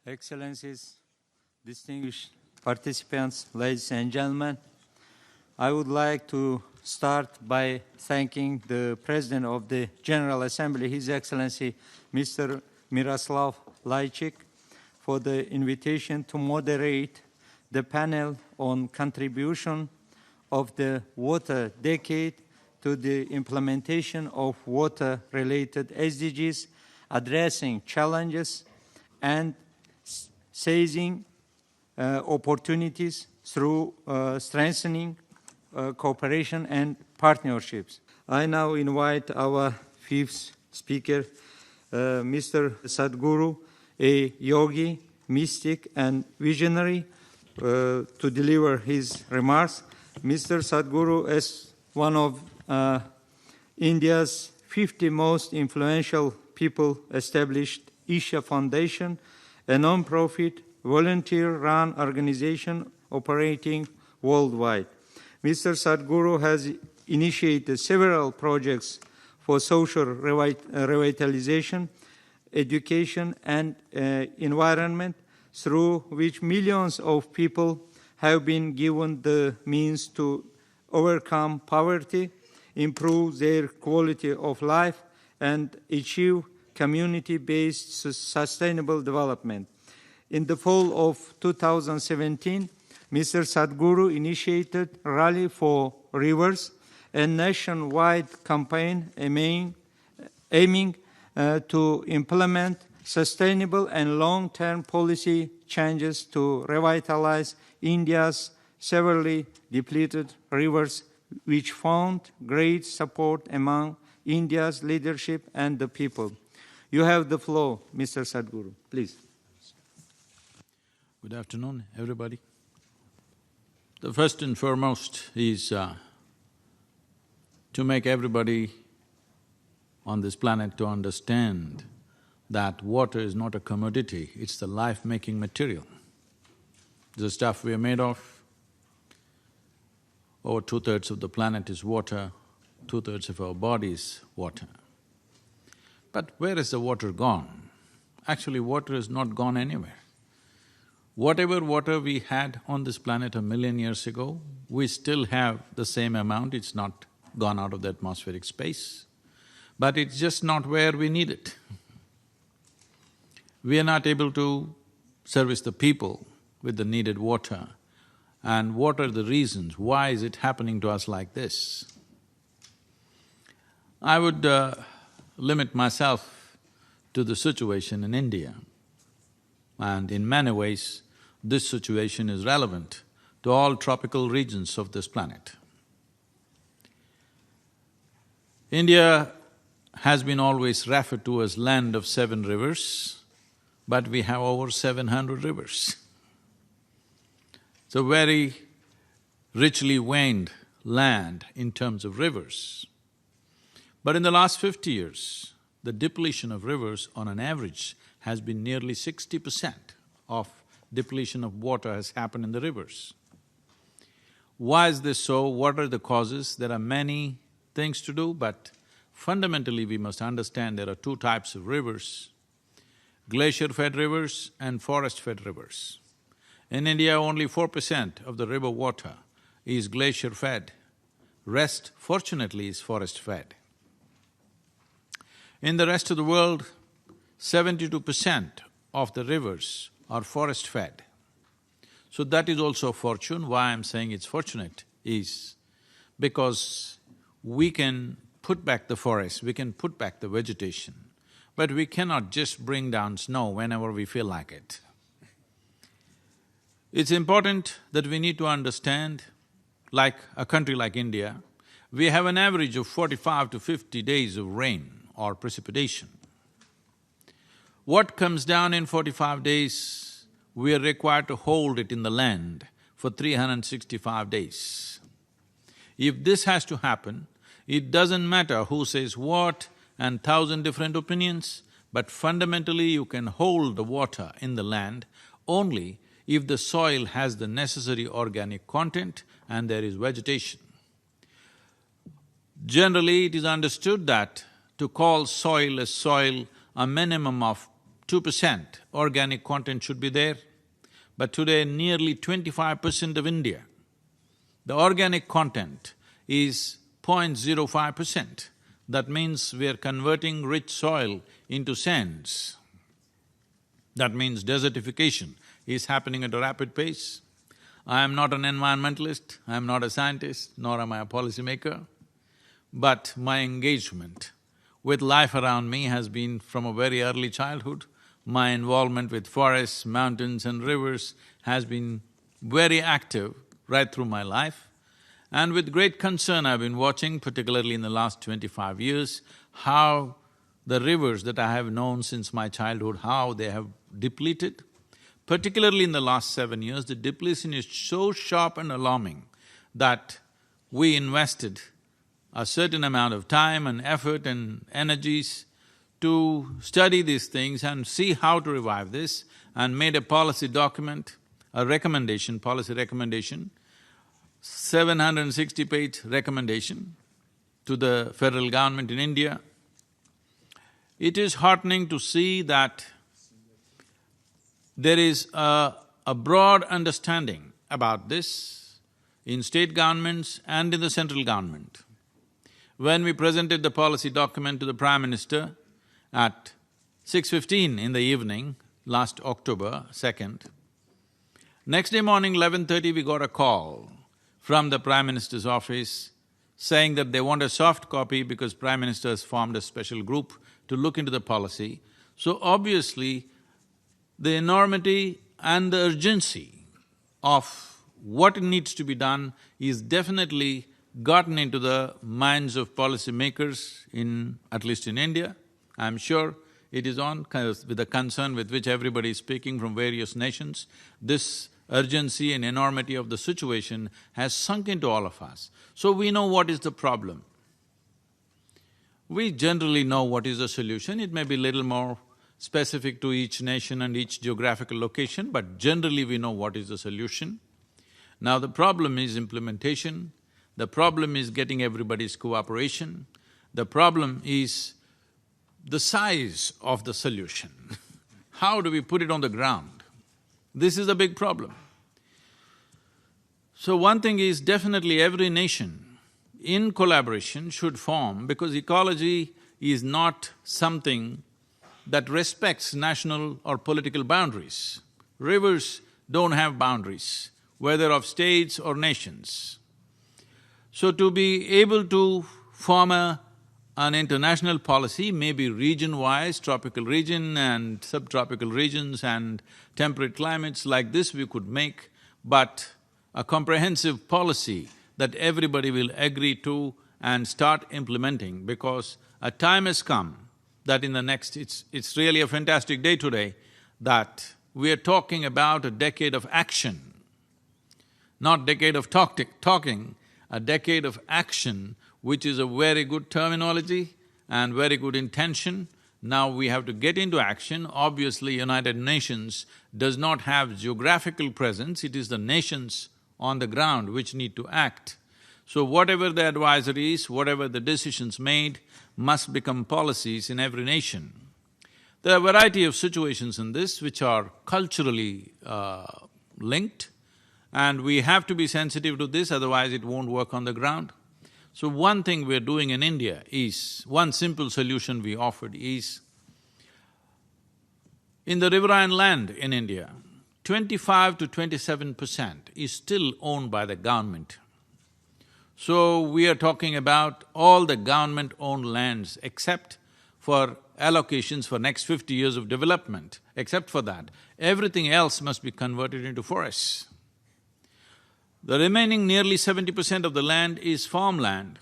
Excellencies, distinguished participants, ladies and gentlemen, I would like to start by thanking the President of the General Assembly, His Excellency Mr. Miroslav Lajcik, for the invitation to moderate the panel on contribution of the water decade to the implementation of water-related SDGs, addressing challenges and seizing opportunities through strengthening cooperation and partnerships. I now invite our fifth speaker, Mr. Sadhguru, a yogi, mystic, and visionary, to deliver his remarks. Mr. Sadhguru, as one of India's 50 most influential people, established Isha Foundation, a non-profit, volunteer-run organization operating worldwide. Mr. Sadhguru has initiated several projects for social revitalization, education, and environment, through which millions of people have been given the means to overcome poverty, improve their quality of life, and achieve community-based sustainable development. In the fall of 2017, Mr. Sadhguru initiated Rally for Rivers, a nationwide campaign aiming to implement sustainable and long-term policy changes to revitalize India's severely depleted rivers, which found great support among India's leadership and the people. You have the floor, Mr. Sadhguru, please. Good afternoon, everybody. The first and foremost is to make everybody on this planet to understand that water is not a commodity, it's the life-making material. The stuff we are made of. Over 2/3 of the planet is water, 2/3 of our body is water. But where is the water gone? Actually, water is not gone anywhere. Whatever water we had on this planet 1,000,000 years ago, we still have the same amount, it's not gone out of the atmospheric space. But it's just not where we need it. We are not able to service the people with the needed water. And what are the reasons? Why is it happening to us like this? I would limit myself to the situation in India. And in many ways, this situation is relevant to all tropical regions of this planet. India has been always referred to as land of 7 rivers, but we have over 700 rivers. It's a very richly veined land in terms of rivers. But in the last 50 years, the depletion of rivers on an average has been nearly 60% of depletion of water has happened in the rivers. Why is this so? What are the causes? There are many things to do, but fundamentally we must understand there are 2 types of rivers: glacier-fed rivers and forest-fed rivers. In India, only 4% of the river water is glacier-fed, rest, fortunately, is forest-fed. In the rest of the world, 72% of the rivers are forest-fed. So that is also a fortune. Why I'm saying it's fortunate is because we can put back the forest, we can put back the vegetation, but we cannot just bring down snow whenever we feel like it. It's important that we need to understand, like a country like India, we have an average of 45 to 50 days of rain or precipitation. What comes down in 45 days, we are required to hold it in the land for 365 days. If this has to happen, it doesn't matter who says what and 1,000 different opinions, but fundamentally you can hold the water in the land only if the soil has the necessary organic content and there is vegetation. Generally, it is understood that to call soil a soil, a minimum of 2% organic content should be there, but today nearly 25% of India, the organic content is 0.05%. That means we are converting rich soil into sands. That means desertification is happening at a rapid pace. I am not an environmentalist, I am not a scientist, nor am I a policymaker, but my engagement with life around me has been from a very early childhood. My involvement with forests, mountains and rivers has been very active right through my life. And with great concern I've been watching, particularly in the last 25 years, how the rivers that I have known since my childhood, how they have depleted. Particularly in the last 7 years, the depletion is so sharp and alarming that we invested a certain amount of time and effort and energies to study these things and see how to revive this, and made a policy document, a recommendation, policy recommendation, 760-page recommendation to the federal government in India. It is heartening to see that there is a broad understanding about this in state governments and in the central government. When we presented the policy document to the Prime Minister at 6:15 in the evening, last October 2nd, next day morning 11:30 we got a call from the Prime Minister's office saying that they want a soft copy because Prime Minister has formed a special group to look into the policy. So obviously, the enormity and the urgency of what needs to be done is definitely gotten into the minds of policymakers at least in India. I'm sure it is on, with the concern with which everybody is speaking from various nations. This urgency and enormity of the situation has sunk into all of us. So we know what is the problem. We generally know what is the solution. It may be little more specific to each nation and each geographical location, but generally we know what is the solution. Now the problem is implementation, the problem is getting everybody's cooperation, the problem is the size of the solution. How do we put it on the ground? This is a big problem. So one thing is definitely every nation in collaboration should form, because ecology is not something that respects national or political boundaries. Rivers don't have boundaries, whether of states or nations. So to be able to form an international policy, maybe region-wise, tropical region and subtropical regions and temperate climates like this we could make, but a comprehensive policy that everybody will agree to and start implementing, because a time has come that in the next… It's really a fantastic day today that we are talking about a decade of action, not decade of talking, a decade of action, which is a very good terminology and very good intention. Now we have to get into action. Obviously, United Nations does not have geographical presence, it is the nations on the ground which need to act. So whatever the advisories, whatever the decisions made must become policies in every nation. There are a variety of situations in this which are culturally linked, and we have to be sensitive to this, otherwise it won't work on the ground. So one thing we're doing in India is, one simple solution we offered is, in the riverine land in India, 25 to 27% is still owned by the government. So we are talking about all the government-owned lands except for allocations for next 50 years of development. Except for that, everything else must be converted into forests. The remaining nearly 70% of the land is farmland.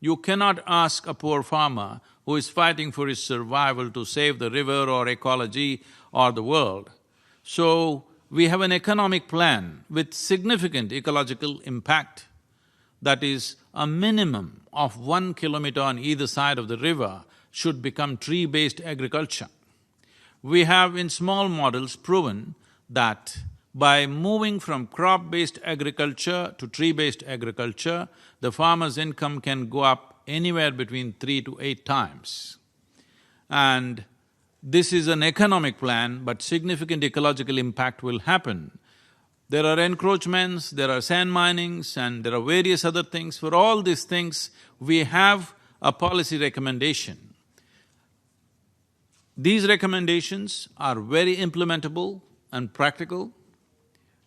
You cannot ask a poor farmer who is fighting for his survival to save the river or ecology or the world. So, we have an economic plan with significant ecological impact, that is, a minimum of 1 kilometer on either side of the river should become tree-based agriculture. We have in small models proven that by moving from crop-based agriculture to tree-based agriculture, the farmer's income can go up anywhere between 3 to 8 times. And this is an economic plan, but significant ecological impact will happen. There are encroachments, there are sand minings, and there are various other things. For all these things, we have a policy recommendation. These recommendations are very implementable and practical,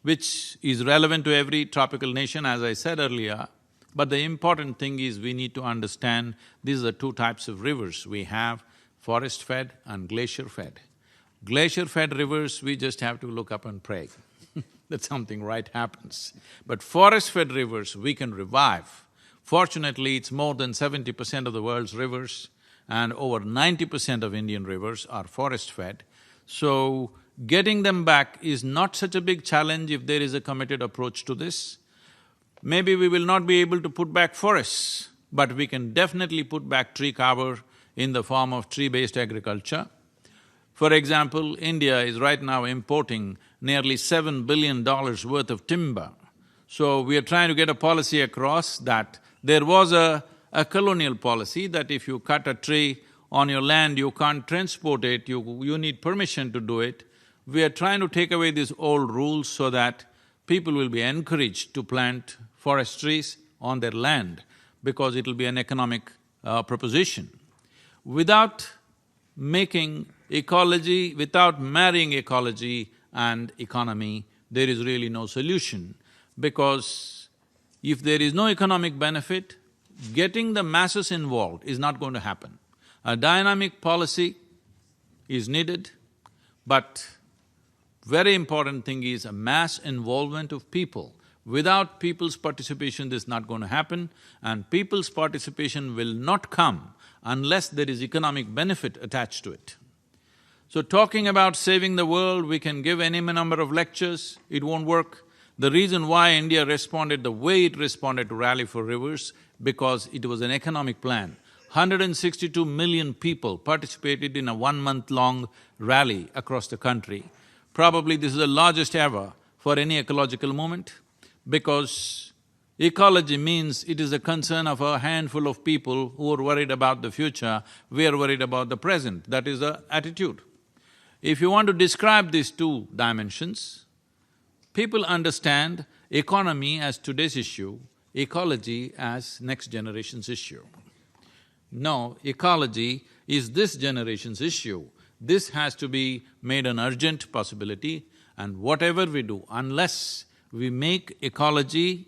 which is relevant to every tropical nation, as I said earlier. But the important thing is we need to understand these are the two types of rivers we have, forest-fed and glacier-fed. Glacier-fed rivers, we just have to look up and pray that something right happens. But forest-fed rivers, we can revive. Fortunately, it's more than 70% of the world's rivers, and over 90% of Indian rivers are forest-fed. So, getting them back is not such a big challenge if there is a committed approach to this. Maybe we will not be able to put back forests, but we can definitely put back tree cover in the form of tree-based agriculture. For example, India is right now importing nearly $7 billion worth of timber. So we are trying to get a policy across that there was a colonial policy that if you cut a tree on your land, you can't transport it, you need permission to do it. We are trying to take away these old rules so that people will be encouraged to plant forest trees on their land because it'll be an economic proposition. Without making ecology, without marrying ecology and economy, there is really no solution, because if there is no economic benefit, getting the masses involved is not going to happen. A dynamic policy is needed, but very important thing is a mass involvement of people. Without people's participation, this is not going to happen, and people's participation will not come unless there is economic benefit attached to it. So talking about saving the world, we can give any number of lectures, it won't work. The reason why India responded the way it responded to Rally for Rivers, because it was an economic plan. 162 million people participated in a one-month-long rally across the country. Probably this is the largest ever for any ecological movement, because ecology means it is a concern of a handful of people who are worried about the future, we are worried about the present, that is the attitude. If you want to describe these two dimensions, people understand economy as today's issue, ecology as next generation's issue. No, ecology is this generation's issue. This has to be made an urgent possibility, and whatever we do, unless we make ecology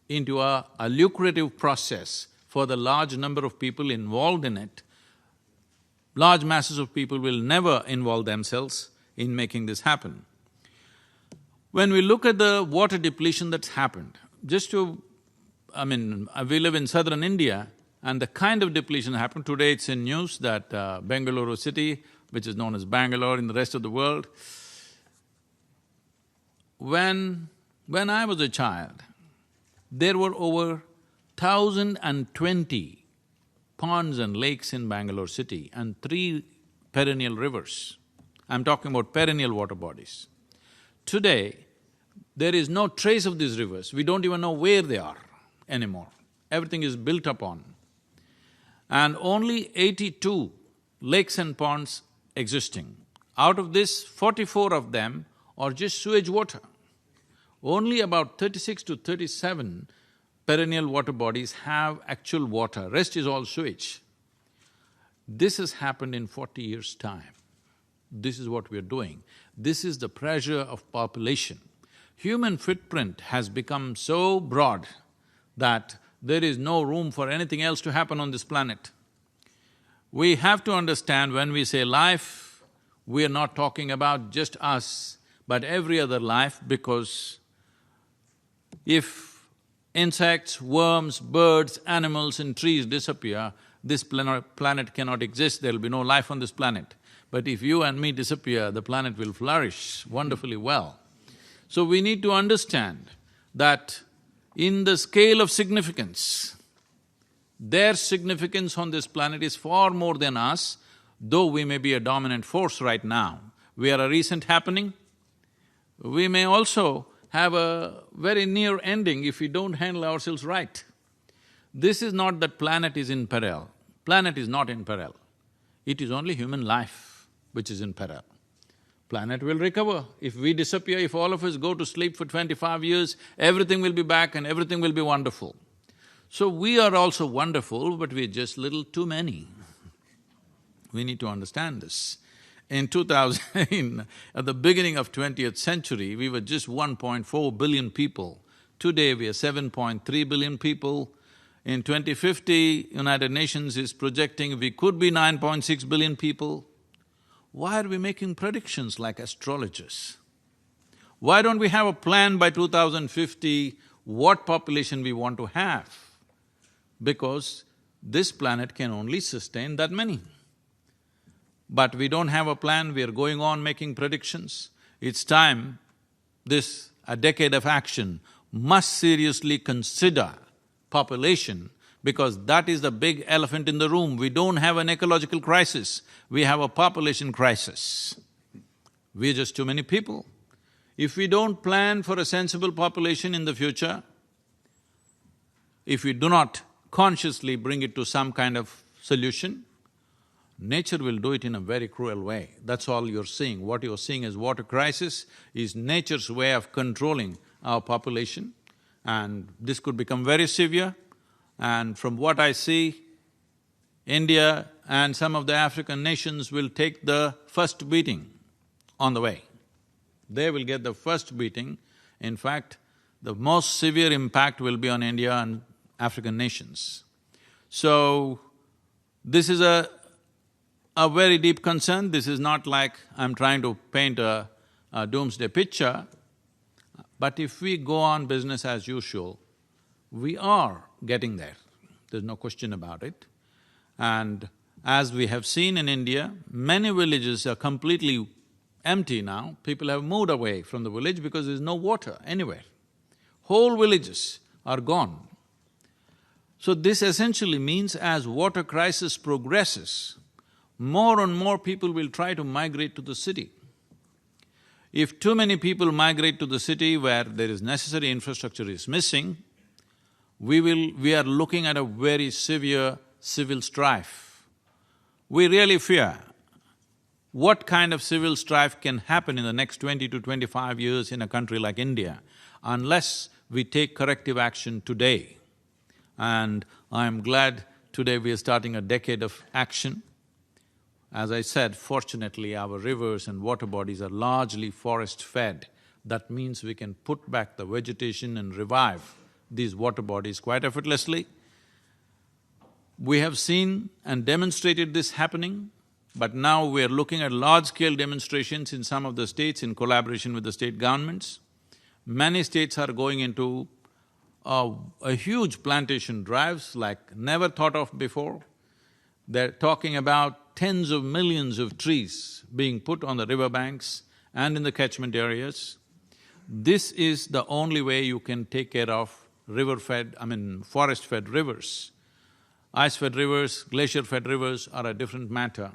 into a lucrative process for the large number of people involved in it, large masses of people will never involve themselves in making this happen. When we look at the water depletion that's happened, we live in southern India, and the kind of depletion happened, today it's in news that Bengaluru city, which is known as Bangalore in the rest of the world, when I was a child, there were over 1,020 ponds and lakes in Bangalore city and 3 perennial rivers. I'm talking about perennial water bodies. Today, there is no trace of these rivers, we don't even know where they are anymore. Everything is built upon. And only 82 lakes and ponds existing. Out of this, 44 of them are just sewage water. Only about 36 to 37 perennial water bodies have actual water, rest is all sewage. This has happened in 40 years' time. This is what we are doing. This is the pressure of population. Human footprint has become so broad that there is no room for anything else to happen on this planet. We have to understand when we say life, we are not talking about just us, but every other life, because if insects, worms, birds, animals and trees disappear, this planet cannot exist, there'll be no life on this planet. But if you and me disappear, the planet will flourish wonderfully well. So we need to understand that in the scale of significance, their significance on this planet is far more than us, though we may be a dominant force right now. We are a recent happening. We may also have a very near ending if we don't handle ourselves right. This is not that planet is in peril. Planet is not in peril. It is only human life. which is in peril. Planet will recover. If we disappear, if all of us go to sleep for 25 years, everything will be back and everything will be wonderful. So we are also wonderful, but we're just little too many. We need to understand this. In 2000, at the beginning of 20th century, we were just 1.4 billion people. Today we are 7.3 billion people. In 2050, United Nations is projecting we could be 9.6 billion people. Why are we making predictions like astrologers? Why don't we have a plan by 2050 what population we want to have? Because this planet can only sustain that many. But we don't have a plan, we are going on making predictions. It's time a decade of action must seriously consider population, because that is the big elephant in the room. We don't have an ecological crisis, we have a population crisis. We're just too many people. If we don't plan for a sensible population in the future, if we do not consciously bring it to some kind of solution, nature will do it in a very cruel way. That's all you're seeing. What you're seeing as water crisis is nature's way of controlling our population, and this could become very severe. And from what I see, India and some of the African nations will take the first beating on the way. They will get the first beating. In fact, the most severe impact will be on India and African nations. So, this is a very deep concern. This is not like I'm trying to paint a doomsday picture, but if we go on business as usual, we are getting there, there's no question about it. And as we have seen in India, many villages are completely empty now. People have moved away from the village because there's no water anywhere. Whole villages are gone. So this essentially means as water crisis progresses, more and more people will try to migrate to the city. If too many people migrate to the city where there is necessary infrastructure is missing, we are looking at a very severe civil strife. We really fear what kind of civil strife can happen in the next 20 to 25 years in a country like India unless we take corrective action today. And I'm glad today we are starting a decade of action. As I said, fortunately our rivers and water bodies are largely forest-fed. That means we can put back the vegetation and revive these water bodies quite effortlessly. We have seen and demonstrated this happening, but now we are looking at large-scale demonstrations in some of the states in collaboration with the state governments. Many states are going into a huge plantation drives like never thought of before. They're talking about tens of millions of trees being put on the riverbanks and in the catchment areas. This is the only way you can take care of forest-fed rivers. Ice-fed rivers, glacier-fed rivers are a different matter.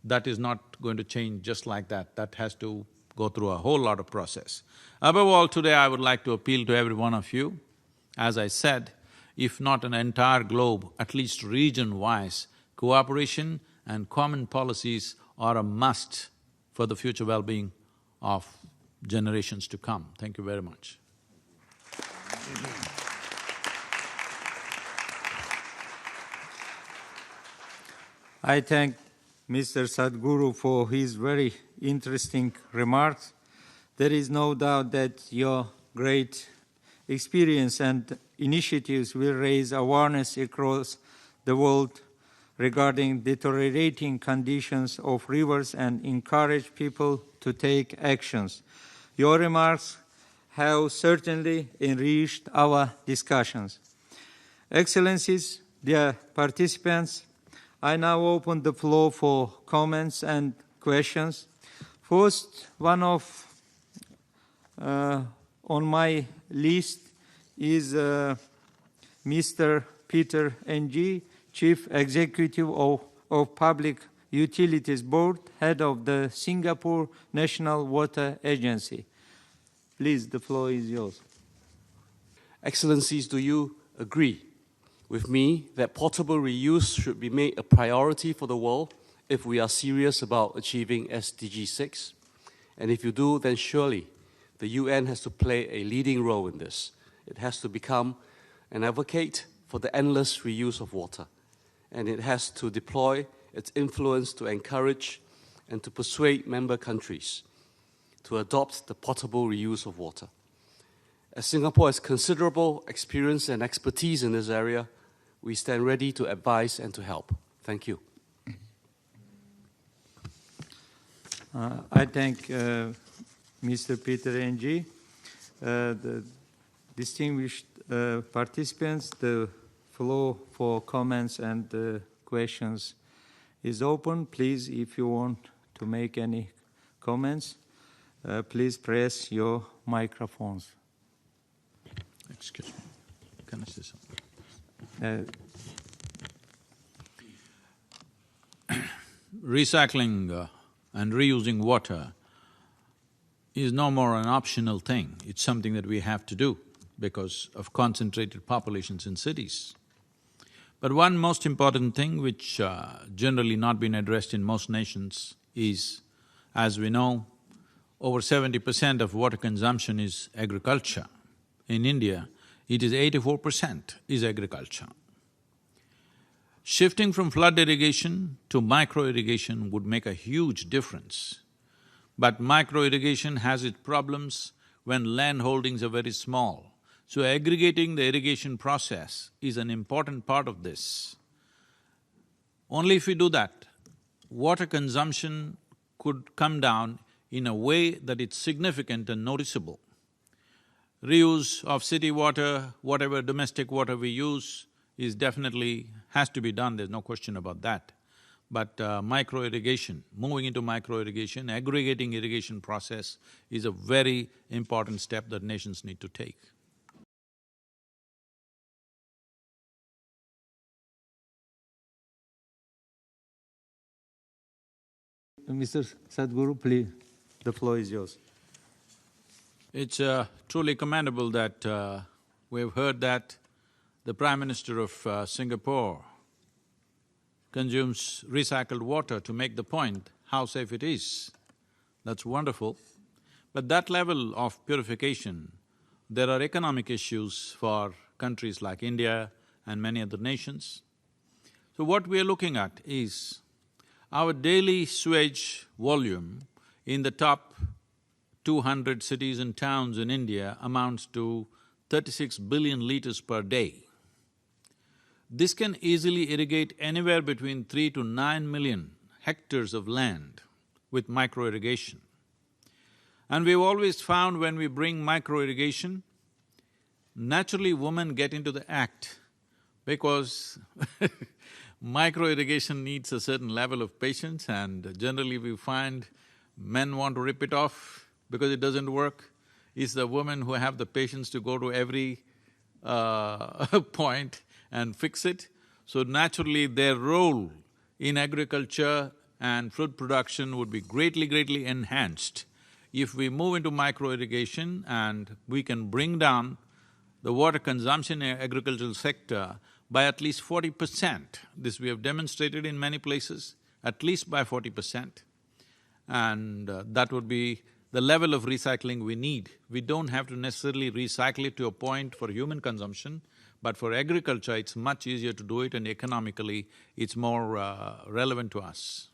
That is not going to change just like that. That has to go through a whole lot of process. Above all, today I would like to appeal to every one of you. As I said, if not an entire globe, at least region-wise, cooperation and common policies are a must for the future well-being of generations to come. Thank you very much. I thank Mr. Sadhguru for his very interesting remarks. There is no doubt that your great experience and initiatives will raise awareness across the world regarding deteriorating conditions of rivers and encourage people to take actions. Your remarks have certainly enriched our discussions. Excellencies, dear participants, I now open the floor for comments and questions. First, on my list is Mr. Peter Ng, Chief Executive of Public Utilities Board, Head of the Singapore National Water Agency. Please, the floor is yours. Excellencies, do you agree with me that portable reuse should be made a priority for the world if we are serious about achieving SDG 6. And if you do, then surely the UN has to play a leading role in this. It has to become an advocate for the endless reuse of water. And it has to deploy its influence to encourage and to persuade member countries to adopt the potable reuse of water. As Singapore has considerable experience and expertise in this area, we stand ready to advise and to help. Thank you. I thank Mr. Peter Ng, the distinguished participants. The floor for comments and questions is open. Please, if you want to make any comments, please press your microphones. Excuse me, can I say something? Recycling and reusing water is no more an optional thing, it's something that we have to do because of concentrated populations in cities. But one most important thing which generally not been addressed in most nations is, as we know, over 70% of water consumption is agriculture. In India, it is 84% is agriculture. Shifting from flood irrigation to micro-irrigation would make a huge difference. But micro-irrigation has its problems when land holdings are very small. So aggregating the irrigation process is an important part of this. Only if we do that, water consumption could come down in a way that it's significant and noticeable. Reuse of city water, whatever domestic water we use, is definitely has to be done, there's no question about that. But micro-irrigation, moving into micro-irrigation, aggregating irrigation process is a very important step that nations need to take. Mr. Sadhguru, please, the floor is yours. It's truly commendable that we've heard that the Prime Minister of Singapore consumes recycled water to make the point how safe it is. That's wonderful. But that level of purification, there are economic issues for countries like India and many other nations. So what we are looking at is our daily sewage volume in the top 200 cities and towns in India amounts to 36 billion liters per day. This can easily irrigate anywhere between 3 to 9 million hectares of land with micro-irrigation. And we've always found when we bring micro-irrigation, naturally women get into the act because micro-irrigation needs a certain level of patience and generally we find men want to rip it off because it doesn't work. It's the women who have the patience to go to every point and fix it. So naturally their role in agriculture and food production would be greatly enhanced if we move into micro-irrigation and we can bring down the water consumption in agricultural sector by at least 40%. This we have demonstrated in many places, at least by 40%. And that would be the level of recycling we need. We don't have to necessarily recycle it to a point for human consumption, but for agriculture it's much easier to do it and economically it's more relevant to us.